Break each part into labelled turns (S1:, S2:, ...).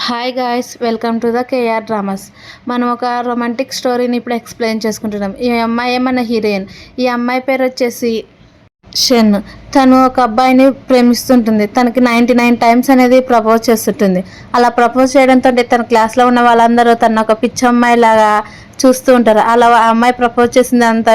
S1: Hi guys, welcome to the KR dramas. మనం ఒక romantic స్టోరీని ఇప్పుడు ఎక్స్ప్లెయిన్ చేసుకుంటున్నాం. ఈ అమ్మాయి మన హీరోయిన్. ఈ అమ్మాయి పేరు వచ్చేసి షన్. తను ఒక అబ్బాయిని ప్రేమిస్తుంటుంది. తనకి 99 టైమ్స్ అనేది ప్రపోజ్ చేస్తుంటుంది. అలా ప్రపోజ్ చేయడంతో తన క్లాస్లో ఉన్న వాళ్ళందరూ తను ఒక పిచ్చి అమ్మాయి లాగా చూస్తూ ఉంటారు. అలా ఆ అమ్మాయి ప్రపోజ్ చేసింది అంత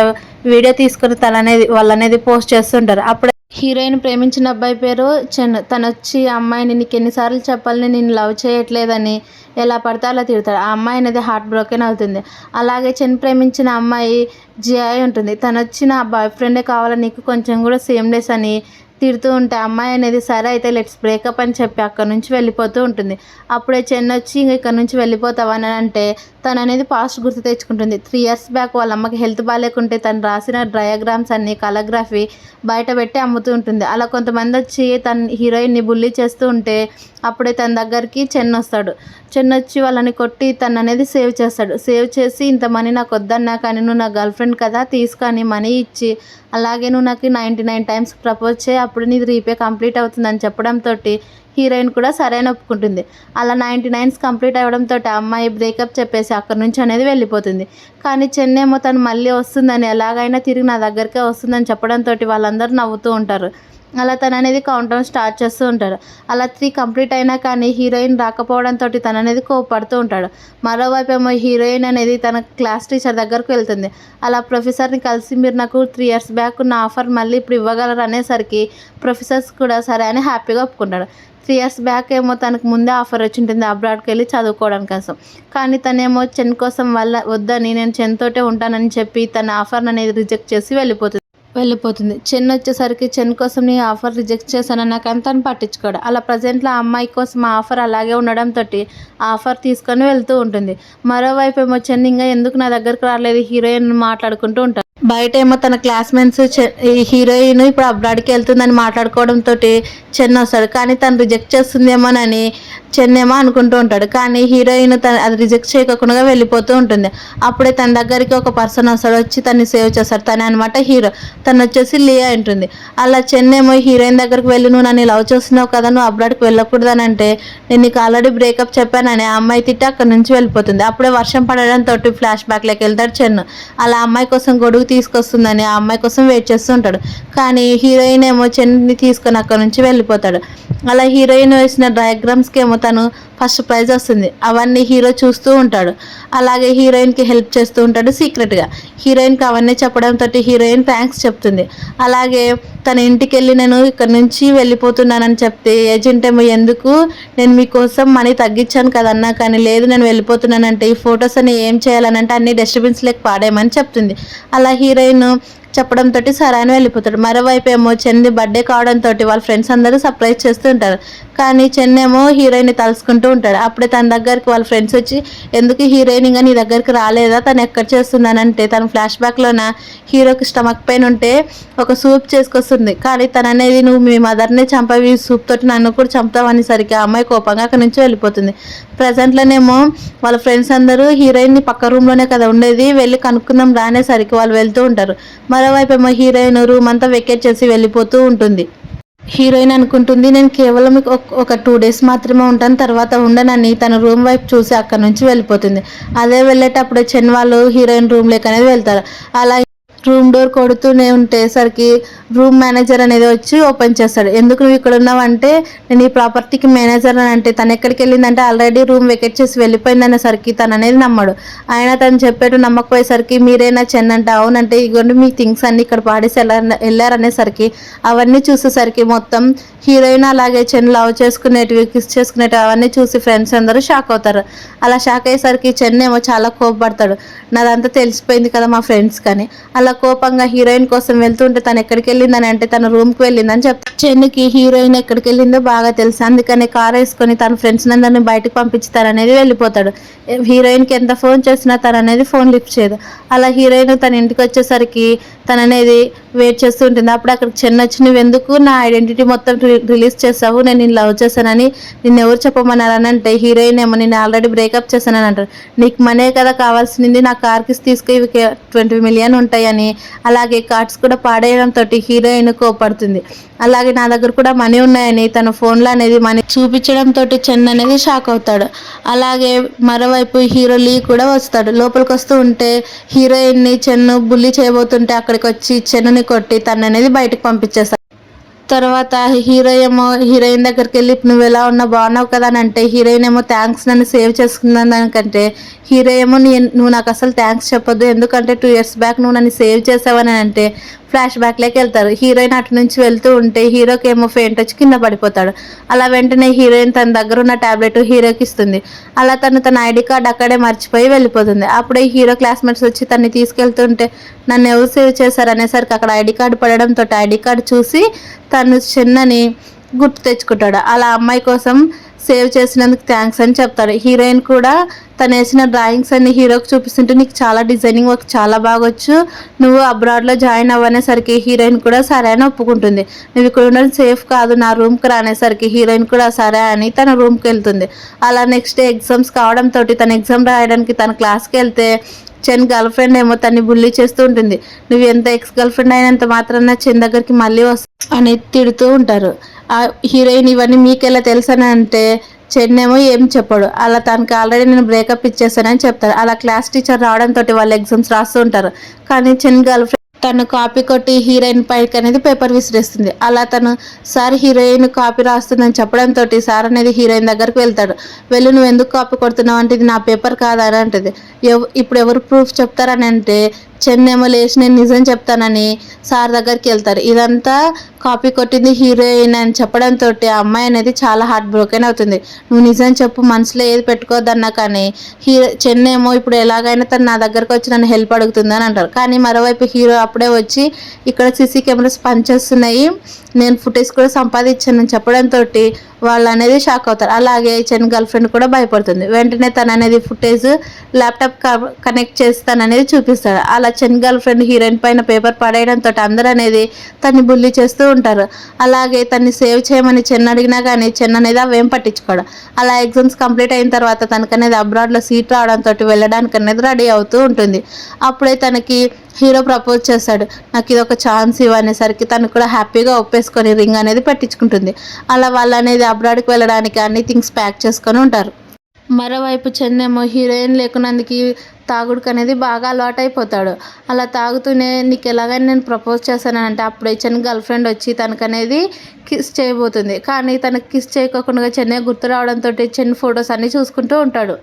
S1: వీడియో తీసుకొని వాళ్ళనేది పోస్ట్ చేస్తుంటారు. అప్పుడే హీరోయిన్ ప్రేమించిన అబ్బాయి పేరు చెన్. తను వచ్చి ఆ అమ్మాయిని నీకు ఎన్నిసార్లు చెప్పాలని నేను లవ్ చేయట్లేదని ఎలా పడితే అలా తిడతాడు. ఆ అమ్మాయి అనేది హార్ట్ బ్రోకెన్ అవుతుంది. అలాగే చెన్ ప్రేమించిన అమ్మాయి జియాయ్ ఉంటుంది. తను వచ్చి నా బాయ్ ఫ్రెండే కావాలని నీకు కొంచెం కూడా సేమ్లెస్ అని తిడుతూ ఉంటే అమ్మాయి అనేది సరే అయితే లెట్స్ బ్రేకప్ అని చెప్పి అక్కడ నుంచి వెళ్ళిపోతూ ఉంటుంది. అప్పుడే చెన్ వచ్చి ఇక్కడ నుంచి వెళ్ళిపోతావని అంటే తను అనేది పాస్ట్ గుర్తు తెచ్చుకుంటుంది. 3 ఇయర్స్ బ్యాక్ వాళ్ళ అమ్మకి హెల్త్ బాగాలేకుంటే తను రాసిన డయాగ్రామ్స్ అన్ని కలగ్రఫీ బయట పెట్టి అమ్ముతూ ఉంటుంది. అలా కొంతమంది వచ్చి తన హీరోయిన్ని బుల్లీ చేస్తూ ఉంటే అప్పుడే తన దగ్గరికి చెన్ వస్తాడు. చెన్ వచ్చి వాళ్ళని కొట్టి తను అనేది సేవ్ చేస్తాడు. సేవ్ చేసి ఇంత మనీ నాకు వద్దన్నా కానీ నువ్వు నా గర్ల్ ఫ్రెండ్ కదా తీసుకొని మనీ ఇచ్చి అలాగే నువ్వు నాకు 99 టైమ్స్ ప్రపోజ్ చేయి అప్పుడు నీది రీపే కంప్లీట్ అవుతుందని చెప్పడంతో హీరోయిన్ కూడా సరైన ఒప్పుకుంటుంది. అలా 99 కంప్లీట్ అవ్వడంతో ఆ అమ్మాయి బ్రేకప్ చెప్పేసి అక్కడి నుంచి అనేది వెళ్ళిపోతుంది. కానీ చెన్నేమో తను మళ్ళీ వస్తుందని ఎలాగైనా తిరిగి నా దగ్గరికే వస్తుందని చెప్పడంతో వాళ్ళందరూ నవ్వుతూ ఉంటారు. అలా తను అనేది కౌంటౌన్ స్టార్ట్ చేస్తూ ఉంటాడు. అలా 3 కంప్లీట్ అయినా కానీ హీరోయిన్ రాకపోవడంతో తను అనేది కోపడుతూ ఉంటాడు. మరోవైపు ఏమో హీరోయిన్ అనేది తన క్లాస్ టీచర్ దగ్గరకు వెళ్తుంది. అలా ప్రొఫెసర్ని కలిసి మీరు నాకు 3 ఇయర్స్ బ్యాక్ ఉన్న ఆఫర్ మళ్ళీ ఇప్పుడు ఇవ్వగలరు అనేసరికి ప్రొఫెసర్స్ కూడా సరే అని హ్యాపీగా ఒప్పుకుంటాడు. 3 ఇయర్స్ బ్యాక్ ఏమో తనకు ముందే ఆఫర్ వచ్చి ఉంటుంది అబ్రాడ్కి వెళ్ళి చదువుకోవడం కోసం. కానీ తనేమో చెన్ కోసం వద్దని నేను చెన్ తోటే ఉంటానని చెప్పి తన ఆఫర్ అనేది రిజెక్ట్ చేసి వెళ్ళిపోతుంది. చెన్ వచ్చేసరికి చెన్ కోసం నీ ఆఫర్ రిజెక్ట్ చేశానన్నా కానీ తను పట్టించుకోడు. అలా ప్రజెంట్లో ఆ అమ్మాయి కోసం ఆ ఆఫర్ అలాగే ఉండడంతో ఆ ఆఫర్ తీసుకొని వెళ్తూ ఉంటుంది. మరోవైపు ఏమో చెన్ ఇంకా ఎందుకు నా దగ్గరకు రాలేదు హీరోయిన్ మాట్లాడుకుంటూ ఉంటారు. బయట ఏమో తన క్లాస్మేట్స్ హీరోయిన్ ఇప్పుడు అబ్రాడ్కి వెళ్తుందని మాట్లాడుకోవడంతో చెన్ వస్తాడు. కానీ తను రిజెక్ట్ చేస్తుందేమోనని చెన్ ఏమో అనుకుంటూ ఉంటాడు. కానీ హీరోయిన్ అది రిజెక్ట్ చేయకుండా వెళ్ళిపోతూ ఉంటుంది. అప్పుడే తన దగ్గరికి ఒక పర్సన్ వస్తాడు. వచ్చి తన్ని సేవ్ చేస్తాడు. తనే అనమాట హీరో. తను వచ్చేసి లియా ఉంటుంది. అలా చెన్ ఏమో హీరోయిన్ దగ్గరికి వెళ్ళి నువ్వు నన్ను లవ్ చేస్తున్నావు కదా నువ్వు అబ్రాడ్కి వెళ్ళకూడదని అంటే నేను నీకు ఆల్రెడీ బ్రేకప్ చెప్పానని ఆ అమ్మాయి తిట్టి అక్కడి నుంచి వెళ్ళిపోతుంది. అప్పుడే వర్షం పడడంతో ఫ్లాష్ బ్యాక్లోకి వెళ్తాడు చెన్. అలా అమ్మాయి కోసం గొడుగు తీసుకొస్తుందని ఆ అమ్మాయి కోసం వెయిట్ చేస్తూ ఉంటాడు. కానీ హీరోయిన్ ఏమో చెన్ని తీసుకొని అక్కడ నుంచి వెళ్ళిపోతాడు. అలా హీరోయిన్ వేసిన డయాగ్రామ్స్కి ఏమో తను ఫస్ట్ ప్రైజ్ వస్తుంది. అవన్నీ హీరో చూస్తూ ఉంటాడు. అలాగే హీరోయిన్కి హెల్ప్ చేస్తూ ఉంటాడు సీక్రెట్గా. హీరోయిన్కి అవన్నీ చెప్పడంతో హీరోయిన్ థ్యాంక్స్ చెప్తుంది. అలాగే తన ఇంటికి వెళ్ళి నేను ఇక్కడ నుంచి వెళ్ళిపోతున్నానని చెప్తే ఏజెంట్ ఏమో ఎందుకు నేను మీకోసం మనీ తగ్గించాను కదన్నా కానీ లేదు నేను వెళ్ళిపోతున్నానంటే ఈ ఫొటోస్ అని ఏం చేయాలనంటే అన్ని డస్ట్బిన్స్లోకి పాడేయమని చెప్తుంది. అలా హీరోయిన్ చెప్పడంతో సరే అని వెళ్ళిపోతాడు. మరోవైపు ఏమో చెన్ని బర్త్డే కావడంతో వాళ్ళ ఫ్రెండ్స్ అందరూ సర్ప్రైజ్ చేస్తూ ఉంటారు. కానీ చెన్నేమో హీరోయిన్ని తలుసుకుంటూ ఉంటాడు. అప్పుడే తన దగ్గరికి వాళ్ళ ఫ్రెండ్స్ వచ్చి ఎందుకు హీరోయిన్ ఇంకా నీ దగ్గరికి రాలేదా తను ఎక్కడ చేస్తున్నానంటే తన ఫ్లాష్ బ్యాక్లోన హీరోకి స్టమక్ పెయిన్ ఉంటే ఒక సూప్ చేసుకొస్తుంది. కానీ తను అనేది నువ్వు మీ మదర్ని చంపవి సూప్ తోటి నన్ను కూడా చంపుతావు అనేసరికి ఆ అమ్మాయి కోపంగా అక్కడి నుంచి వెళ్ళిపోతుంది. ప్రజెంట్లోనేమో వాళ్ళ ఫ్రెండ్స్ అందరూ హీరోయిన్ని పక్క రూమ్లోనే కదా ఉండేది వెళ్ళి కనుక్కుందాం రానేసరికి వాళ్ళు వెళ్తూ ఉంటారు. మరోవైపు ఏమో హీరోయిన్ రూమ్ అంతా వెకేట్ చేసి వెళ్ళిపోతూ ఉంటుంది. హీరోయిన్ అనుకుంటుంది నేను కేవలం ఒక 2 డేస్ మాత్రమే ఉంటాను తర్వాత ఉండనని తన రూమ్ వైపు చూసి అక్కడ నుంచి వెళ్ళిపోతుంది. అదే వెళ్ళేటప్పుడు చెన్ వాళ్ళు హీరోయిన్ రూమ్లోకి అనేది వెళ్తారు. అలా రూమ్ డోర్ కొడుతూనే ఉండేసరికి రూమ్ మేనేజర్ అనేది వచ్చి ఓపెన్ చేస్తాడు. ఎందుకు నువ్వు ఇక్కడ ఉన్నావంటే నేను ఈ ప్రాపర్టీకి మేనేజర్ అని అంటే తను ఎక్కడికి వెళ్ళిందంటే ఆల్రెడీ రూమ్ వెకెట్ చేసి వెళ్ళిపోయిందనేసరికి తను అనేది నమ్మడు. ఆయన తను చెప్పేట్టు నమ్మకపోయేసరికి మీరేనా చెన్ అంటే అవునంటే ఇగోండి మీ థింగ్స్ అన్ని ఇక్కడ పాడేసి వెళ్ళారనేసరికి అవన్నీ చూసేసరికి మొత్తం హీరోయిన్ అలాగే చెన్ లవ్ చేసుకునేటివి కిస్ చేసుకునేటివి అవన్నీ చూసి ఫ్రెండ్స్ అందరూ షాక్ అవుతారు. అలా షాక్ అయ్యేసరికి చెన్ ఏమో చాలా కోపపడతాడు. నాదంతా తెలిసిపోయింది కదా మా ఫ్రెండ్స్ కానీ. అలా కోపంగా హీరోయిన్ కోసం వెళ్తుంటే తను ఎక్కడికి వెళ్ళిందని అంటే తన రూమ్కి వెళ్ళిందని చెప్తాను. చెన్కి హీరోయిన్ ఎక్కడికి వెళ్ళిందో బాగా తెలుసు. అందుకని కార్ వేసుకొని తన ఫ్రెండ్స్ అందరినీ బయటకు పంపించుతారనేది వెళ్ళిపోతాడు. హీరోయిన్కి ఎంత ఫోన్ చేసినా తను అనేది ఫోన్ లిఫ్ట్ చేయదు. అలా హీరోయిన్ తన ఇంటికి వచ్చేసరికి తను అనేది వెయిట్ చేస్తూ ఉంటుంది. అప్పుడు అక్కడికి చెన్ వచ్చి నువ్వు ఎందుకు నా ఐడెంటిటీ మొత్తం రిలీజ్ చేసావు నేను నిన్ను లవ్ చేశానని నిన్ను ఎవరు చెప్పమన్నారని అంటే హీరోయిన్ ఏమో నేను ఆల్రెడీ బ్రేకప్ చేశానని అంటారు. నీకు మనీ కదా కావాల్సింది నా కార్కి తీసుకు 20 మిలియన్ ఉంటాయని అని అలాగే కార్డ్స్ కూడా పాడేయడంతో హీరోయిన్ కోపడుతుంది. అలాగే నా దగ్గర కూడా మనీ ఉన్నాయని తన ఫోన్లో అనేది మనీ చూపించడంతో చెన్ అనేది షాక్ అవుతాడు. అలాగే మరోవైపు హీరో లీ కూడా వస్తాడు. లోపలికి వస్తూ ఉంటే హీరోయిన్ని చెన్ను బుల్లి చేయబోతుంటే అక్కడికి వచ్చి చెన్నుని కొట్టి తను అనేది బయటకు పంపించేస్తాడు. తర్వాత హీరోయిన్ దగ్గరికి వెళ్ళి నువ్వు ఎలా ఉన్నా బాగున్నావు కదా అని అంటే హీరోయిన్ ఏమో థ్యాంక్స్ నన్ను సేవ్ చేసుకున్నాను దానికంటే హీరో ఏమో నువ్వు నాకు అసలు థ్యాంక్స్ చెప్పొద్దు, ఎందుకంటే 2 years బ్యాక్ నువ్వు నన్ను సేవ్ చేసావని అంటే ఫ్లాష్ బ్యాక్లోకి వెళ్తారు. హీరోయిన్ అటు నుంచి వెళ్తూ ఉంటే హీరోకి ఏమో ఫెయింట్ వచ్చి కింద పడిపోతాడు. అలా వెంటనే హీరోయిన్ తన దగ్గర ఉన్న టాబ్లెట్ హీరోకి ఇస్తుంది. అలా తన ఐడి కార్డ్ అక్కడే మర్చిపోయి వెళ్ళిపోతుంది. అప్పుడే హీరో క్లాస్మేట్స్ వచ్చి తన్ని తీసుకెళ్తుంటే నన్ను ఎవరు సేవ్ చేశారు అనేసరికి అక్కడ ఐడి కార్డు పడడంతో ఐడి కార్డు చూసి తను చెన్నని గుర్తు తెచ్చుకుంటాడు. అలా అమ్మాయి కోసం సేవ్ చేసినందుకు థ్యాంక్స్ అని చెప్తాడు. హీరోయిన్ కూడా తను వేసిన డ్రాయింగ్స్ అన్ని హీరోకి చూపిస్తుంటే నీకు చాలా డిజైనింగ్ వర్క్ చాలా బాగొచ్చు, నువ్వు అబ్రాడ్లో జాయిన్ అవ్వనేసరికి హీరోయిన్ కూడా సరే అని ఒప్పుకుంటుంది. నువ్వు ఇక్కడ ఉండడం సేఫ్ కాదు, నా రూమ్కి రానేసరికి హీరోయిన్ కూడా సరే అని తన రూమ్కి వెళ్తుంది. అలా నెక్స్ట్ డే ఎగ్జామ్స్ కావడంతో తను ఎగ్జామ్ రాయడానికి తన క్లాస్కి వెళ్తే చెన్ గర్ల్ ఫ్రెండ్ ఏమో తన్ని బుల్లి చేస్తూ ఉంటుంది. నువ్వు ఎంత ఎక్స్ గర్ల్ ఫ్రెండ్ అయినంత మాత్రాన చెన్ దగ్గరికి మళ్ళీ వస్తా అని తిడుతూ ఉంటారు. ఆ హీరోయిన్ ఇవన్నీ మీకెలా తెలుసని అంటే చెన్ ఏమో ఏం చెప్పాడు. అలా తనకి ఆల్రెడీ నేను బ్రేకప్ ఇచ్చేసానని చెప్తాడు. అలా క్లాస్ టీచర్ రావడంతో వాళ్ళు ఎగ్జామ్స్ రాస్తూ ఉంటారు. కానీ చెన్ గర్ల్ ఫ్రెండ్ తను కాపీ కొట్టి హీరోయిన్ పైకి అనేది పేపర్ విసిరేస్తుంది. అలా తను సార్ హీరోయిన్ కాపీ రాస్తుందని చెప్పడంతో సార్ అనేది హీరోయిన్ దగ్గరికి వెళ్తాడు. వెళ్ళి నువ్వు ఎందుకు కాపీ కొడుతున్నావు అంటే ఇది నా పేపర్ కాదని అంటది. ఇప్పుడు ఎవరు ప్రూఫ్ చెప్తారని అంటే చెన్నేమో లేచి నేను నిజం చెప్తానని సార్ దగ్గరికి వెళ్తారు. ఇదంతా కాపీ కొట్టింది హీరోయిన్ అని చెప్పడంతో ఆ అమ్మాయి అనేది చాలా హార్ట్ బ్రోకెన్ అవుతుంది. నువ్వు నిజం చెప్పు, మనసులో ఏది పెట్టుకోవద్దన్నా కానీ చెన్నేమో ఇప్పుడు ఎలాగైనా తను నా దగ్గరకు వచ్చి నన్ను హెల్ప్ అడుగుతుంది అని అంటారు. కానీ మరోవైపు హీరో అప్పుడే వచ్చి ఇక్కడ సీసీ కెమెరాస్ పనిచేస్తున్నాయి, నేను ఫుటేజ్ కూడా సంపాదించానని చెప్పడంతో వాళ్ళు అనేది షాక్ అవుతారు. అలాగే చెన్ గర్ల్ ఫ్రెండ్ కూడా భయపడుతుంది. వెంటనే తను అనేది ఫుటేజ్ ల్యాప్టాప్ కనెక్ట్ చేస్తాననేది చూపిస్తాడు. అలా చెన్ గర్ల్ ఫ్రెండ్ హీరోయిన్ పైన పేపర్ పడేయడంతో అందరూ అనేది తన్ని బుల్లి చేస్తూ ఉంటారు. అలాగే తన్ని సేవ్ చేయమని చెన్ అడిగినా కానీ చెన్ అనేది అవేం పట్టించుకోడు. అలా ఎగ్జామ్స్ కంప్లీట్ అయిన తర్వాత తనకనేది అబ్రాడ్లో సీట్ రావడంతో వెళ్ళడానికి అనేది రెడీ అవుతూ ఉంటుంది. అప్పుడే తనకి హీరో ప్రపోజ్ చేస్తాడు. నాకు ఇది ఒక ఛాన్స్ ఇవ్వనేసరికి తను కూడా హ్యాపీగా ఒప్పేసుకొని రింగ్ అనేది పెట్టించుకుంటుంది. అలా వాళ్ళు అనేది అబ్రాడ్కి వెళ్ళడానికి అన్ని థింగ్స్ ప్యాక్ చేసుకొని ఉంటారు. మరోవైపు చెన్నేమో హీరోయిన్ లేకున్నందుకు తాగుడుకు అనేది బాగా అలవాటు అయిపోతాడు. అలా తాగుతూనే నీకు ఎలాగైనా నేను ప్రపోజ్ చేశానంటే అప్పుడే చెన్ గర్ల్ ఫ్రెండ్ వచ్చి తనకనేది కిస్ చేయబోతుంది. కానీ తనకు కిస్ చేయకోకుండా చెన్నే గుర్తు రావడంతో చెన్ ఫొటోస్ అన్నీ చూసుకుంటూ ఉంటాడు.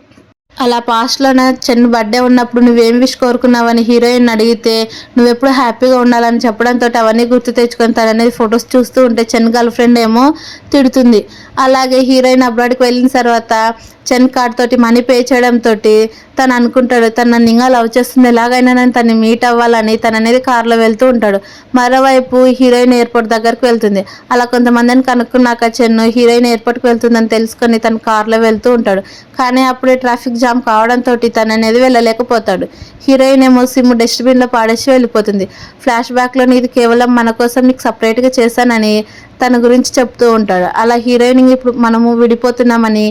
S1: అలా పాస్ట్లోనే చెన్ బర్త్డే ఉన్నప్పుడు నువ్వేం విష్ కోరుకున్నావని హీరోయిన్ అడిగితే నువ్వెప్పుడు హ్యాపీగా ఉండాలని చెప్పడంతో అవన్నీ గుర్తు తెచ్చుకొని తననేది ఫొటోస్ చూస్తూ ఉంటే చెన్ గర్ల్ ఫ్రెండ్ ఏమో తిడుతుంది. అలాగే హీరోయిన్ అబ్రాడ్కి వెళ్ళిన తర్వాత చెన్ కార్డ్ తోటి మనీ పే చేయడంతో తను అనుకుంటాడు తను నన్ను ఇంకా లవ్ చేస్తుంది, ఎలాగైనా నేను తను మీట్ అవ్వాలని తను అనేది కార్లో వెళ్తూ ఉంటాడు. మరోవైపు హీరోయిన్ ఎయిర్పోర్ట్ దగ్గరకు వెళ్తుంది. అలా కొంతమందిని కనుక్కున్నాక చెన్ను హీరోయిన్ ఎయిర్పోర్ట్కి వెళ్తుందని తెలుసుకొని తను కార్లో వెళ్తూ ఉంటాడు. కానీ అప్పుడే ట్రాఫిక్ జామ్ కావడంతో తను అనేది వెళ్ళలేకపోతాడు. హీరోయిన్ ఏమో సిమ్ డస్ట్బిన్లో పాడేసి వెళ్ళిపోతుంది. ఫ్లాష్ బ్యాక్లో ఇది కేవలం మన కోసం నీకు సపరేట్గా చేశానని తన గురించి చెప్తూ ఉంటాడు. అలా హీరోయిన్ ఇప్పుడు మనము విడిపోతున్నామని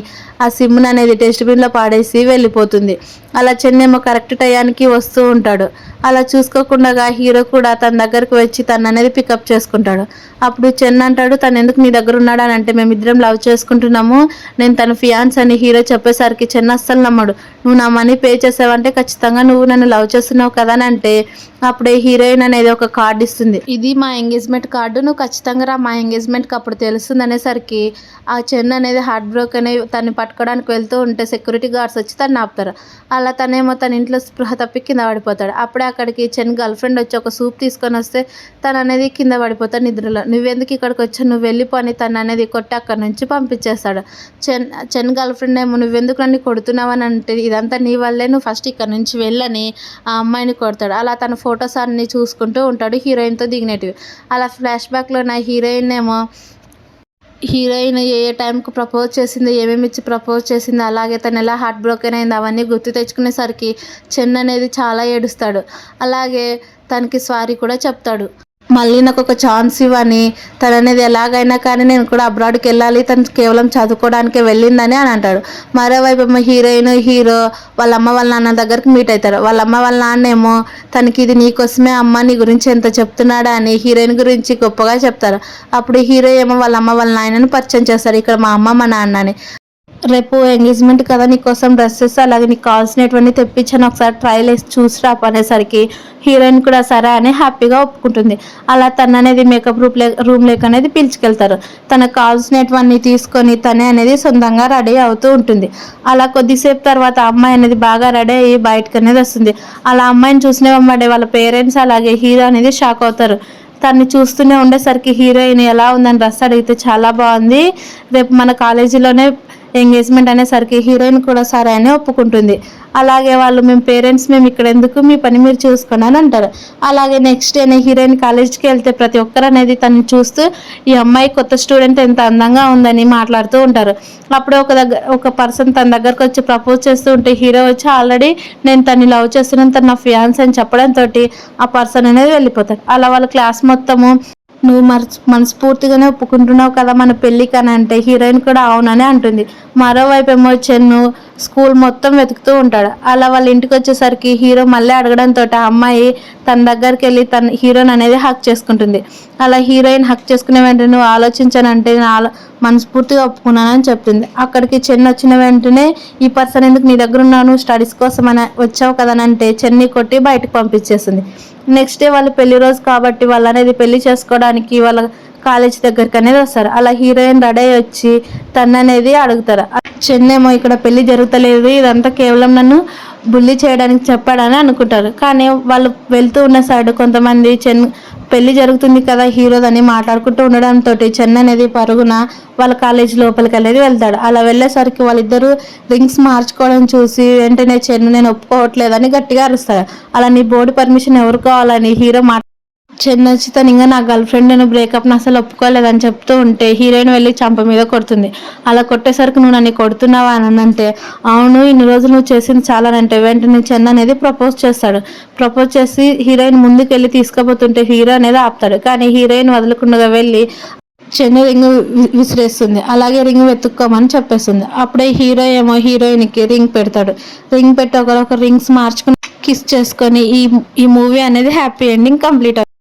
S1: ఆ సిమ్ను అనేది డస్ట్బిన్లో పాడేసి వెళ్ళిపోతుంది. అలా చెన్నేమో కరెక్ట్ టయానికి వస్తూ ఉంటాడు. అలా చూసుకోకుండా హీరో కూడా తన దగ్గరకు వచ్చి తను అనేది పికప్ చేసుకుంటాడు. అప్పుడు చెన్ అంటాడు తను ఎందుకు నీ దగ్గర ఉన్నాడు అని అంటే మేమిద్దరం లవ్ చేసుకుంటున్నాము, నేను తన ఫియాన్స్ అని హీరో చెప్పేసరికి చెన్ అస్సలు నమ్మడు. నువ్వు నా మనీ పే చేసావంటే ఖచ్చితంగా నువ్వు నన్ను లవ్ చేస్తున్నావు కదా అని అంటే అప్పుడే హీరోయిన్ అనేది ఒక కార్డు ఇస్తుంది. ఇది మా ఎంగేజ్మెంట్ కార్డు, నువ్వు ఖచ్చితంగా రా మా ఎంగేజ్మెంట్కి అప్పుడు తెలుస్తుంది అనేసరికి ఆ చెన్ అనేది హార్ట్ బ్రోక్ అని తను పట్టుకోవడానికి వెళ్తూ ఉంటే సెక్యూరిటీ గార్డ్స్ వచ్చి తను ఆపుతారు. అలా తనేమో తన ఇంట్లో స్పృహ తప్పి కింద పడిపోతాడు. అప్పుడే అక్కడికి చెన్ గర్ల్ ఫ్రెండ్ వచ్చి ఒక సూప్ తీసుకొని వస్తే తను అనేది కింద పడిపోతాడు నిద్రలో. నువ్వెందుకు ఇక్కడికి వచ్చావు, నువ్వు వెళ్ళిపోని తను అనేది కొట్టి అక్కడి నుంచి పంపించేస్తాడు. చెన్ గర్ల్ ఫ్రెండ్ ఏమో నువ్వెందుకు నన్ను కొడుతున్నావు అని అంటే ఇదంతా నీ వల్లే, నువ్వు ఫస్ట్ ఇక్కడ నుంచి వెళ్ళని ఆ అమ్మాయిని కొడతాడు. అలా తన ఫొటోస్ అన్ని చూసుకుంటూ ఉంటాడు హీరోయిన్తో దిగినట్టువి. అలా ఫ్లాష్ బ్యాక్లో నా హీరోయిన్ ఏ టైంకి ప్రపోజ్ చేసింది, ఏమేమి ఇచ్చి ప్రపోజ్ చేసింది, అలాగే తను ఎలా హార్ట్ బ్రోకెన్ అయింది అవన్నీ గుర్తు తెచ్చుకునేసరికి చెన్ అనేది చాలా ఏడుస్తాడు. అలాగే తనకి సారీ కూడా చెప్తాడు. మళ్ళీ నాకు ఒక ఛాన్స్ ఇవ్వని, తను అనేది ఎలాగైనా కానీ నేను కూడా అబ్రాడ్కి వెళ్ళాలి, తను కేవలం చదువుకోవడానికే వెళ్ళిందని అని అంటాడు. మరోవైపు ఏమో హీరోయిన్ హీరో వాళ్ళ అమ్మ వాళ్ళ నాన్న దగ్గరికి మీట్ అవుతారు. వాళ్ళ అమ్మ వాళ్ళ నాన్న ఏమో తనకి ఇది నీకోసమే అమ్మ, నీ గురించి ఎంత చెప్తున్నాడా అని హీరోయిన్ గురించి గొప్పగా చెప్తారు. అప్పుడు హీరో ఏమో వాళ్ళ అమ్మ వాళ్ళ నాయనని పరిచయం చేస్తారు, ఇక్కడ మా అమ్మ మా నాన్న అని. రేపు ఎంగేజ్మెంట్ కదా, నీకోసం డ్రెస్సెస్ అలాగే నీకు కావాల్సినటువంటి తెప్పించాను, ఒకసారి ట్రయల్ వేసి చూసిరా అనేసరికి హీరోయిన్ కూడా సరే అని హ్యాపీగా ఒప్పుకుంటుంది. అలా తను అనేది మేకప్ రూమ్ లేక అనేది పిలుచుకెళ్తారు. తనకు కావాల్సినటువన్నీ తీసుకొని తనే అనేది సొంతంగా రెడీ అవుతూ ఉంటుంది. అలా కొద్దిసేపు తర్వాత అమ్మాయి అనేది బాగా రెడీ అయ్యి బయటకు అనేది వస్తుంది. అలా అమ్మాయిని చూసిన వెంబడే వాళ్ళ పేరెంట్స్ అలాగే హీరో అనేది షాక్ అవుతారు. తన్ని చూస్తూనే ఉండేసరికి హీరోయిన్ ఎలా ఉందని డ్రెస్ అడిగితే చాలా బాగుంది, రేపు మన కాలేజీలోనే ఎంగేజ్మెంట్ అనేసరికి హీరోయిన్ కూడా సరే అని ఒప్పుకుంటుంది. అలాగే వాళ్ళు మేము పేరెంట్స్ మేము ఇక్కడ ఎందుకు, మీ పని మీరు చూసుకోండి అని అంటారు. అలాగే నెక్స్ట్ డే హీరోయిన్ కాలేజ్కి వెళ్తే ప్రతి ఒక్కరు అనేది తను చూస్తూ ఈ అమ్మాయి కొత్త స్టూడెంట్ ఎంత అందంగా ఉందని మాట్లాడుతూ ఉంటారు. అప్పుడే ఒక పర్సన్ తన దగ్గరకు వచ్చి ప్రపోజ్ చేస్తూ ఉంటే హీరో వచ్చి ఆల్రెడీ నేను తన్ని లవ్ చేస్తున్నాను, తను నా ఫియాన్స్ అని చెప్పడంతో ఆ పర్సన్ అనేది వెళ్ళిపోతాడు. అలా వాళ్ళ క్లాస్ మొత్తము నువ్వు మనస్ఫూర్తిగానే ఒప్పుకుంటున్నావు కదా మన పెళ్ళికి అని అంటే హీరోయిన్ కూడా అవునని అంటుంది. మరోవైపు ఏమో చెన్ను స్కూల్ మొత్తం వెతుకుతూ ఉంటాడు. అలా వాళ్ళ ఇంటికి వచ్చేసరికి హీరో మళ్ళీ అడగడంతో ఆ అమ్మాయి తన దగ్గరికి వెళ్ళి తన హీరోయిన్ అనేది హక్ చేసుకుంటుంది. అలా హీరోయిన్ హక్ చేసుకునే వెంటనే నువ్వు ఆలోచించానంటే నేను మనస్ఫూర్తిగా ఒప్పుకున్నానని చెప్తుంది. అక్కడికి చెన్ను వచ్చిన వెంటనే ఈ పర్సన్ ఎందుకు నీ దగ్గర ఉన్నాను, స్టడీస్ కోసం అని వచ్చావు కదనంటే చెన్ని కొట్టి బయటకు పంపించేస్తుంది. నెక్స్ట్ డే వాళ్ళు పెళ్లి రోజు కాబట్టి వాళ్ళు అనేది పెళ్లి చేసుకోవడానికి వాళ్ళ కాలేజ్ దగ్గరికి అనేది వస్తారు. అలా హీరోయిన్ రెడీ వచ్చి తను అనేది అడుగుతారు. చెన్నేమో ఇక్కడ పెళ్లి జరుగుతలేదు, ఇదంతా కేవలం నన్ను బుల్లి చేయడానికి చెప్పాడని అనుకుంటారు. కానీ వాళ్ళు వెళ్తూ ఉన్న సైడ్ కొంతమంది పెళ్లి జరుగుతుంది కదా హీరోదని మాట్లాడుకుంటూ ఉండడంతో చెన్ను అనేది పరుగున వాళ్ళ కాలేజ్ లోపలికి అనేది వెళ్తాడు. అలా వెళ్ళేసరికి వాళ్ళిద్దరూ రింగ్స్ మార్చుకోవడం చూసి వెంటనే చెన్ను నేను ఒప్పుకోవట్లేదని గట్టిగా అరుస్తాడు. అలా నీ బోర్డు పర్మిషన్ ఎవరు కావాలని హీరో చెన్ను వచ్చి తను ఇంకా నా గర్ల్ ఫ్రెండ్ నేను బ్రేకప్ని అసలు ఒప్పుకోలేదని చెప్తూ ఉంటే హీరోయిన్ వెళ్ళి చంప మీద కొడుతుంది. అలా కొట్టేసరికి నువ్వు నన్ను కొడుతున్నావా అని అంటే అవును, ఇన్ని రోజులు నువ్వు చేసింది చాలా అంటే వెంటనే చెన్ను అనేది ప్రపోజ్ చేస్తాడు. ప్రపోజ్ చేసి హీరోయిన్ ముందుకు వెళ్ళి తీసుకుపోతుంటే హీరో అనేది ఆపుతాడు. కానీ హీరోయిన్ వదలకుండా వెళ్ళి చెన్ను రింగ్ విసిరేస్తుంది. అలాగే రింగ్ వెతుక్కోమని చెప్పేస్తుంది. అప్పుడే హీరో ఏమో హీరోయిన్కి రింగ్ పెడతాడు. రింగ్ పెట్టి ఒకరొక రింగ్స్ మార్చుకుని కిస్ చేసుకొని ఈ మూవీ అనేది హ్యాపీ ఎండింగ్ కంప్లీట్ అవుతుంది.